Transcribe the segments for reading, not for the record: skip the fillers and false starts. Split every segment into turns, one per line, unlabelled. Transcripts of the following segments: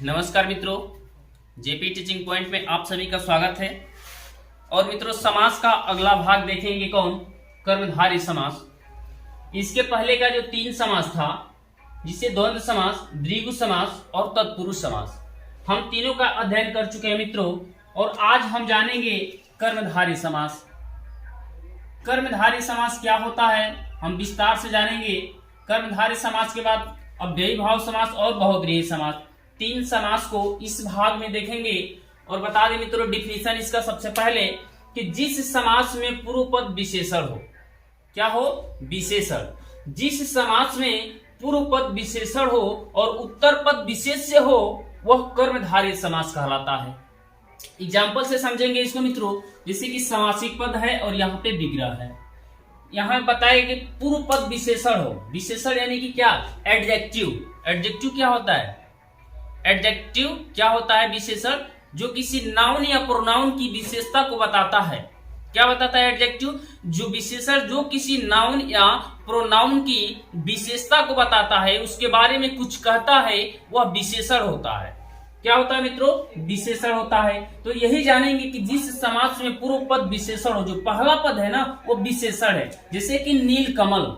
नमस्कार मित्रों, JP teaching point में आप सभी का स्वागत है। और मित्रों, समास का अगला भाग देखेंगे कौन? कर्मधारय समास। इसके पहले का जो 3 समास था, जिसे द्वंद्व समास, द्विगु समास और तत्पुरुष समास, हम तीनों का अध्ययन कर चुके हैं मित्रों। और आज हम जानेंगे कर्मधारय समास। कर्मधारय समास क्या होता है हम विस्तार से जानेंगे। कर्मधारय समास के बाद अव्ययी भाव समास और बहुब्रीहि समास, 3 समास को इस भाग में देखेंगे। और बता दें मित्रों, डिफिनीशन इसका सबसे पहले कि जिस समास में पूर्व पद विशेषण हो, क्या हो? विशेषण। जिस समास में पूर्व पद विशेषण हो और उत्तर पद विशेष्य हो, वह कर्मधारय समास कहलाता है। एग्जाम्पल से समझेंगे इसको मित्रों। जैसे कि समासिक पद है और यहाँ पे विग्रह है। यहाँ बताए कि पूर्व पद विशेषण हो। विशेषण यानी कि क्या? एडजेक्टिव। एडजेक्टिव क्या होता है? एडजेक्टिव क्या होता है? विशेषण जो किसी नाउन या प्रोनाउन की विशेषता को बताता है। क्या बताता है एडजेक्टिव? जो विशेषण जो किसी नाउन या प्रोनाउन की विशेषता को बताता है, उसके बारे में कुछ कहता है, वह विशेषण होता है। क्या होता है मित्रों? विशेषण होता है। तो यही जानेंगे कि जिस समास में पूर्व पद विशेषण हो, जो पहला पद है ना, वो विशेषण है। जैसे कि नील कमल,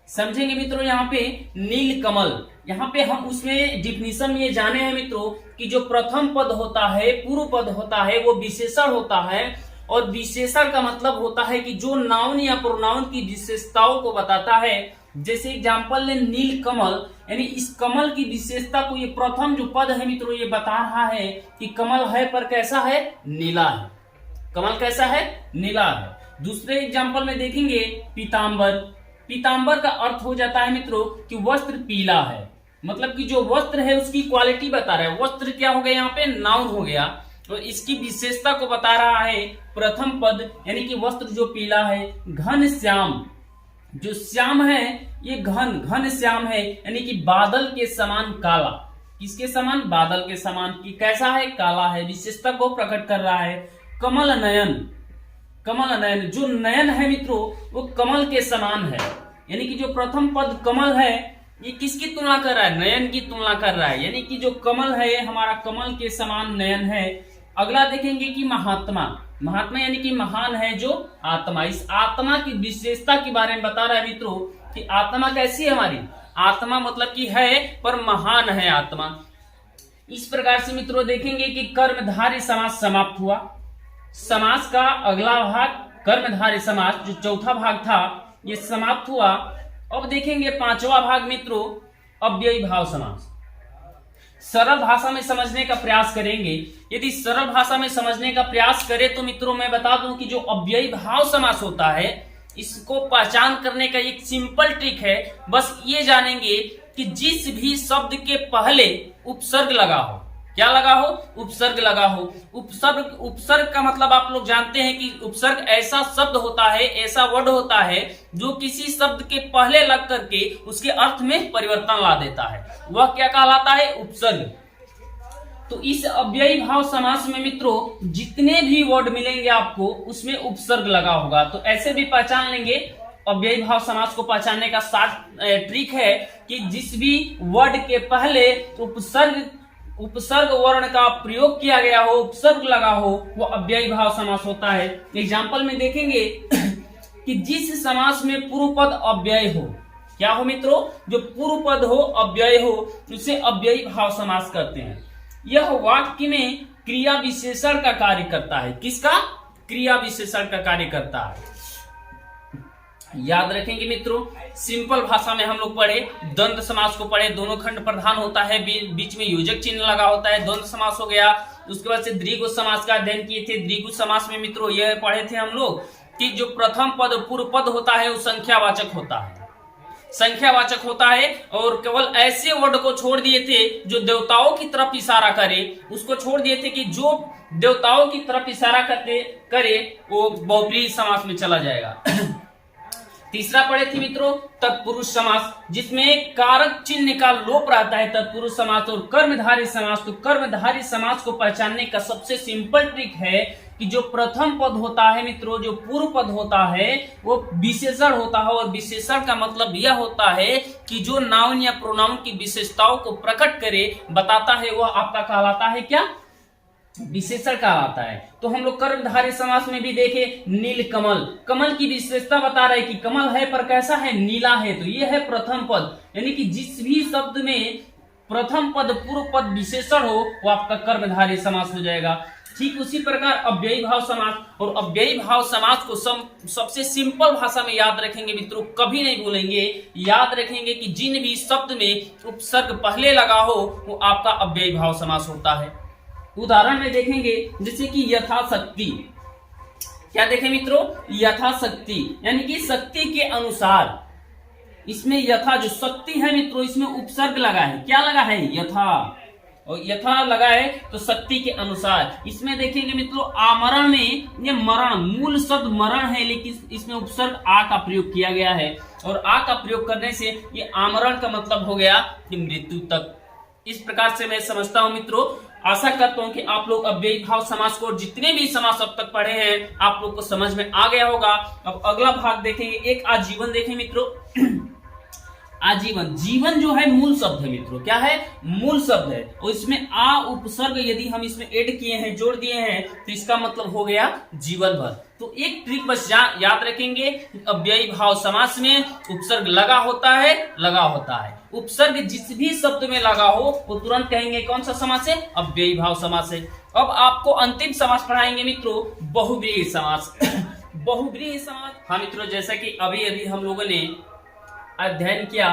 समझेंगे मित्रों। यहाँ पे नील कमल, यहाँ पे हम उसमें डिफिनीशन में ये जाने हैं मित्रों कि जो प्रथम पद होता है, पूर्व पद होता है, वो विशेषण होता है। और विशेषण का मतलब होता है कि जो नाउन या प्रोनाउन की विशेषताओं को बताता है। जैसे एग्जाम्पल ले नील कमल, यानी इस कमल की विशेषता को ये प्रथम जो पद है मित्रों, ये बता रहा है कि कमल है पर कैसा है? नीला है। कमल कैसा है? नीला है। दूसरे एग्जाम्पल में देखेंगे पीतांबर। पीतांबर का अर्थ हो जाता है मित्रों कि वस्त्र पीला है। मतलब कि जो वस्त्र है उसकी क्वालिटी बता रहा है। वस्त्र क्या हो गया? यहाँ पे नाउन हो गया। तो इसकी विशेषता को बता रहा है प्रथम पद, यानी कि वस्त्र जो पीला है। घन श्याम, जो श्याम है ये घन श्याम है, यानी कि बादल के समान काला। किसके समान? बादल के समान। कि कैसा है? काला है। विशेषता को प्रकट कर रहा है। कमल नयन, कमल नयन, जो नयन है मित्रों वो कमल के समान है। यानी कि जो प्रथम पद कमल है, ये किसकी तुलना कर रहा है? नयन की तुलना कर रहा है। यानी कि जो कमल है हमारा कमल के समान नयन है। अगला देखेंगे कि महात्मा। महात्मा यानी कि महान है जो आत्मा। इस आत्मा की विशेषता के बारे में बता रहा है मित्रों कि आत्मा कैसी है हमारी? आत्मा मतलब कि है पर महान है आत्मा। इस प्रकार से मित्रों देखेंगे कि कर्मधारय समास समाप्त हुआ। समास का अगला भाग कर्मधारय समास, जो चौथा भाग था, ये समाप्त हुआ। अब देखेंगे 5वां भाग मित्रों, अव्ययी भाव समास। सरल भाषा में समझने का प्रयास करेंगे। यदि सरल भाषा में समझने का प्रयास करें तो मित्रों मैं बता दूं कि जो अव्ययी भाव समास होता है, इसको पहचान करने का एक सिंपल ट्रिक है। बस ये जानेंगे कि जिस भी शब्द के पहले उपसर्ग लगा हो, क्या लगा हो? उपसर्ग लगा हो। उपसर्ग का मतलब आप लोग जानते हैं कि उपसर्ग ऐसा शब्द होता है, ऐसा वर्ड होता है जो किसी शब्द के पहले लग करके उसके अर्थ में परिवर्तन ला देता है। वह क्या कहलाता है? उपसर्ग। तो इस अव्ययी भाव समास में मित्रों जितने भी वर्ड मिलेंगे आपको, उसमें उपसर्ग लगा होगा। तो ऐसे भी पहचान लेंगे। अव्ययी भाव समास को पहचानने का ट्रिक है कि जिस भी वर्ड के पहले उपसर्ग वर्ण का प्रयोग किया गया हो, उपसर्ग लगा हो, वो अव्ययी भाव समास होता है। एग्जाम्पल में देखेंगे कि जिस समास में पूर्व पद अव्यय हो, क्या हो मित्रों? जो पूर्व पद हो अव्यय हो, उसे अव्ययी भाव समास करते हैं। यह वाक्य में क्रिया विशेषण का कार्य करता है। किसका? क्रिया विशेषण का कार्य करता है। याद रखेंगे मित्रों, सिंपल भाषा में हम लोग पढ़े, द्वंद्व समास को पढ़े। दोनों खंड प्रधान होता है, बीच में योजक चिन्ह लगा होता है। द्वंद्व समास हो गया। उसके बाद से द्विगु समास का अध्ययन किए थे। द्विगु समास में मित्रों यह पढ़े थे हम लोग कि जो प्रथम पद पूर्व पद होता है वो संख्यावाचक होता है। संख्यावाचक होता है और केवल ऐसे वर्ड को छोड़ दिए थे जो देवताओं की तरफ इशारा करे। उसको छोड़ दिए थे कि जो देवताओं की तरफ इशारा करे वो बहुब्रीहि समास में चला जाएगा। तीसरा पढ़े थे मित्रों तत्पुरुष समास, जिसमें कारक चिन्ह का लोप रहता है तत्पुरुष समास और कर्मधारय समास। तो कर्मधारय समास को पहचानने का सबसे सिंपल ट्रिक है कि जो प्रथम पद होता है मित्रों, जो पूर्व पद होता है वो विशेषण होता है, और विशेषण का मतलब यह होता है कि जो नाउन या प्रोनाउन की विशेषताओं को प्रकट करे बताता है, वह आपका कहलाता है क्या, विशेषण कहलाता है। तो हम लोग कर्मधारय समास में भी देखे नील कमल, कमल की विशेषता बता रहे कि कमल है पर कैसा है, नीला है। तो ये है प्रथम पद, यानी कि जिस भी शब्द में प्रथम पद पूर्व पद विशेषण हो वो आपका कर्मधारय समास हो जाएगा। ठीक उसी प्रकार अव्ययी भाव समास, और अव्ययी भाव समास को सबसे सिंपल भाषा में याद रखेंगे मित्रों, कभी नहीं भूलेंगे, याद रखेंगे कि जिन भी शब्द में उपसर्ग पहले लगा हो वो आपका अव्ययी भाव समास होता है। उदाहरण में देखेंगे जैसे कि यथाशक्ति, क्या देखें मित्रों, यथाशक्ति यानी कि शक्ति के अनुसार। इसमें यथा जो शक्ति है मित्रों, इसमें उपसर्ग लगा है, क्या लगा है, यथा, और यथा लगा है तो शक्ति के अनुसार। इसमें देखेंगे मित्रों आमरण में ये मरण, मूल शब्द मरण है लेकिन इसमें उपसर्ग आ का प्रयोग किया गया है, और आ का प्रयोग करने से ये आमरण का मतलब हो गया कि मृत्यु तक। इस प्रकार से मैं समझता हूं मित्रों, आशा करता हूं कि आप लोग अव्ययी भाव समास को जितने भी समास अब तक पढ़े हैं आप लोग को समझ में आ गया होगा। अब अगला भाग देखेंगे, एक आजीवन देखें मित्रों। आजीवन, जीवन जो है मूल शब्द है मित्रों, क्या है, मूल शब्द है, और इसमें आ उपसर्ग यदि हम इसमें ऐड किए हैं, जोड़ दिए हैं, तो इसका मतलब हो गया जीवन भर। तो एक ट्रिक बस याद रखेंगे, अव्ययी भाव समास में उपसर्ग लगा होता है, उपसर्ग जिस भी शब्द में लगा हो वो तुरंत कहेंगे कौन सा समास है, अव्ययी भाव समास है। अब आपको अंतिम समास पढ़ाएंगे मित्रों, बहुव्रीहि समास। बहुव्रीहि समास, हाँ मित्रों, जैसा कि अभी हम लोगों ने अध्ययन किया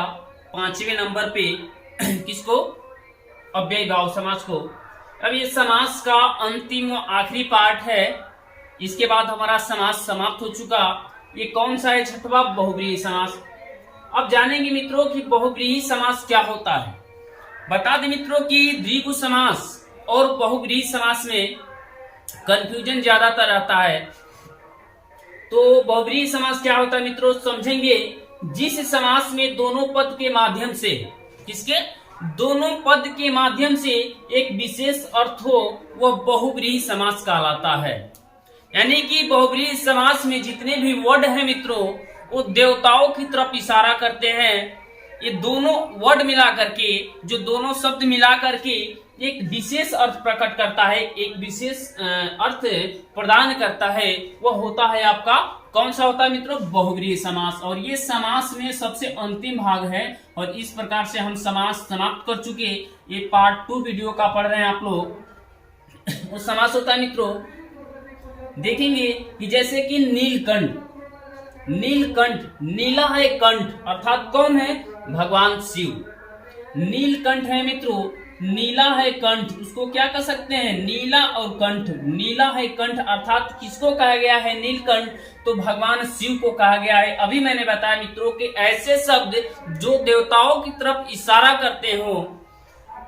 5वें नंबर पे किसको, अव्ययी भाव समास को। अब ये समास का अंतिम और आखिरी पार्ट है, इसके बाद हमारा समास समाप्त हो चुका। ये कौन सा है, छठवां बहुव्रीहि समास। अब जानेंगे मित्रों कि बहुव्रीहि समास क्या होता है। बता दें मित्रों कि द्विगु समास और बहुव्रीहि समास में कंफ्यूजन ज्यादातर रहता है। तो बहुव्रीहि समास क्या होता है मित्रों, समझेंगे जिस समास में दोनों पद के माध्यम से, किसके, दोनों पद के माध्यम से एक विशेष अर्थ हो, वह बहुव्रीहि समास कहलाता है। यानी कि बहुव्रीहि समास में जितने भी वर्ड हैं मित्रों वो देवताओं की तरफ इशारा करते हैं। ये दोनों वर्ड मिला करके, जो दोनों शब्द मिला करके एक विशेष अर्थ प्रकट करता है, एक विशेष अर्थ प्रदान करता है, वह होता है आपका कौन सा होता है मित्रों, बहुव्रीहि समास। और ये समास में सबसे अंतिम भाग है, और इस प्रकार से हम समास समाप्त कर चुके। ये पार्ट 2 वीडियो का पढ़ रहे हैं आप लोग। वो समास होता है मित्रों, देखेंगे कि जैसे कि नीलकंठ, नीलकंठ, नीला है कंठ, अर्थात कौन है, भगवान शिव। नीलकंठ है मित्रों, नीला है कंठ, उसको क्या कह सकते हैं, नीला और कंठ। नीला है कंठ अर्थात किसको कहा गया है, नीलकंठ, तो भगवान शिव को कहा गया है। अभी मैंने बताया मित्रों कि ऐसे शब्द जो देवताओं की तरफ इशारा करते हो,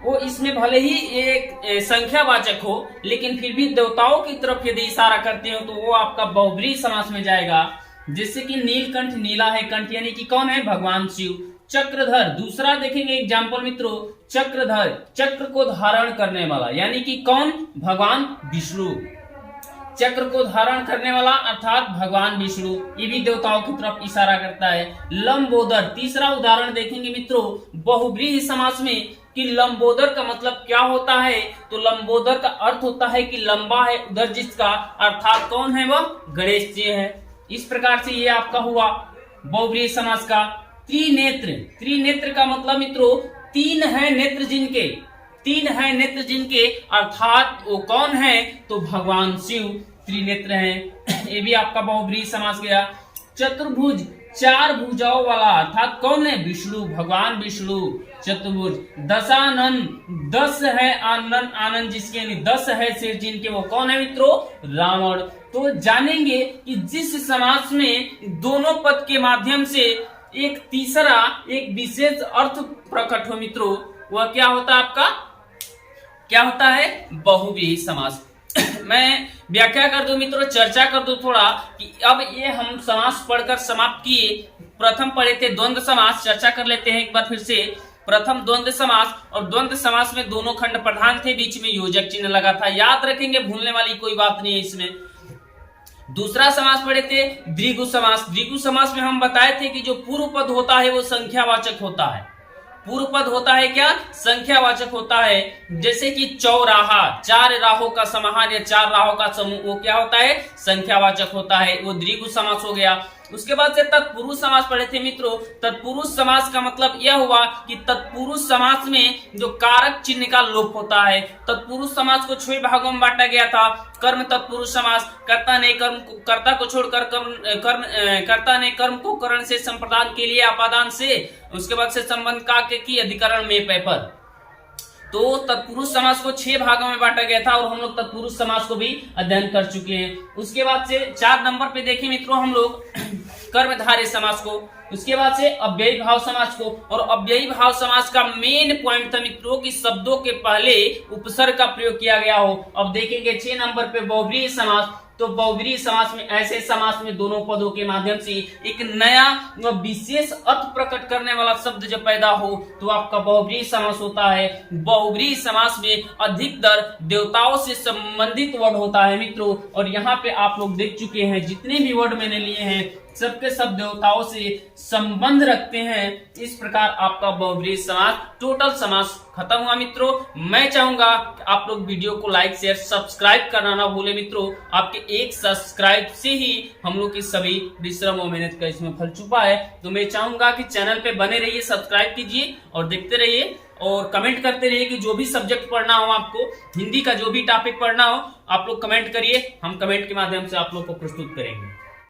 वो इसमें भले ही एक संख्यावाचक हो लेकिन फिर भी देवताओं की तरफ यदि इशारा करते हो तो वो आपका बहुव्रीहि समास में जाएगा। जैसे कि नीलकंठ, नीला है कंठ, यानी कि कौन है, भगवान शिव। चक्रधर, दूसरा देखेंगे एग्जाम्पल मित्रों, चक्रधर, चक्र को धारण करने वाला, यानी कि कौन, भगवान विष्णु। चक्र को धारण करने वाला अर्थात भगवान विष्णु, ये भी देवताओं की तरफ इशारा करता है। लंबोदर, तीसरा उदाहरण देखेंगे मित्रों बहुव्रीहि समास में कि लंबोदर का मतलब क्या होता है, तो लंबोदर का अर्थ होता है कि लंबा है उधर जिसका, अर्थात कौन है, वह गणेश जी है। इस प्रकार से ये आपका हुआ बहुव्रीहि समास का। त्रिनेत्र, त्रिनेत्र का मतलब मित्रों तीन है नेत्र जिनके, तीन है नेत्र जिनके, अर्थात वो कौन है, तो भगवान शिव त्रिनेत्र हैं। ये भी आपका बहुव्रीहि समास गया। चतुर्भुज, चार भुजाओं वाला, अर्थात कौन है, विष्णु, भगवान विष्णु चतुर्भुज। दशानन, 10 है आनंद, आनंद जिसके 10 है सिर जिनके, वो कौन है मित्रों, रावण। तो जानेंगे कि जिस समास में दोनों पद के माध्यम से एक तीसरा एक विशेष अर्थ प्रकट हो मित्रों, वह क्या होता है आपका, क्या होता है, बहुव्रीहि समास। मैं व्याख्या कर दो मित्रों, चर्चा कर दो थोड़ा कि अब ये हम समास पढ़कर समाप्त किए। प्रथम पढ़े थे द्वंद्व समास, चर्चा कर लेते हैं एक बार फिर से। प्रथम द्वंद्व समास, और द्वंद्व समास में दोनों खंड प्रधान थे, बीच में योजक चिन्ह लगा था, याद रखेंगे, भूलने वाली कोई बात नहीं है इसमें। दूसरा समास पढ़े थे द्विगु समास। द्विगु समास में हम बताए थे कि जो पूर्व पद होता है वो संख्यावाचक होता है। पूर्व पद होता है क्या? संख्यावाचक होता है। जैसे कि चौराहा, 4 राहों का समाहार या 4 राहों का समूह, वो क्या होता है? संख्यावाचक होता है, वो द्विगु समास हो गया। उसके बाद से तत्पुरुष समास पढ़े थे मित्रों। तत्पुरुष समास का मतलब यह हुआ कि तत्पुरुष समास में जो कारक चिन्ह का लोप होता है। तत्पुरुष समास को 6 भागों में बांटा गया था। कर्म तत्पुरुष समास, कर्ता ने कर्ता को छोड़कर कर्ता ने कर्म को करण से संप्रदान के लिए अपादान से, उसके बाद से संबंध का की अधिकरण में पेपर। तो तत्पुरुष समास को 6 भागों में बांटा गया था और हम लोग तत्पुरुष समास को भी अध्ययन कर चुके हैं। उसके बाद से 4 नंबर पे देखें मित्रों हम लोग कर्मधारय समास को, उसके बाद से अव्ययी भाव समास को। और अव्ययी भाव समास का मेन पॉइंट था मित्रों कि शब्दों के पहले उपसर्ग का प्रयोग किया गया हो। अब देखेंगे 6 नंबर पे बहुव्रीहि समास। तो बहुव्रीहि समास में, ऐसे समास में दोनों पदों के माध्यम से एक नया विशेष अर्थ प्रकट करने वाला शब्द जब पैदा हो तो आपका बहुव्रीहि समास होता है। बहुव्रीहि समास में अधिकतर देवताओं से संबंधित वर्ड होता है मित्रों। और यहाँ पे आप लोग देख चुके हैं जितने भी वर्ड मैंने लिए हैं सबके सब देवताओं से संबंध रखते हैं। इस प्रकार आपका बहुव्रीहि समास, टोटल समास खत्म हुआ मित्रों। मैं चाहूंगा कि आप लोग वीडियो को लाइक शेयर सब्सक्राइब करना ना भूले मित्रों। आपके एक सब्सक्राइब से ही हम लोग की सभी परिश्रम और मेहनत का इसमें फल छुपा है। तो मैं चाहूंगा कि चैनल पे बने रहिए, सब्सक्राइब कीजिए और देखते रहिए और कमेंट करते रहिए कि जो भी सब्जेक्ट पढ़ना हो आपको, हिंदी का जो भी टॉपिक पढ़ना हो आप लोग कमेंट करिए, हम कमेंट के माध्यम से आप लोग को प्रस्तुत करेंगे।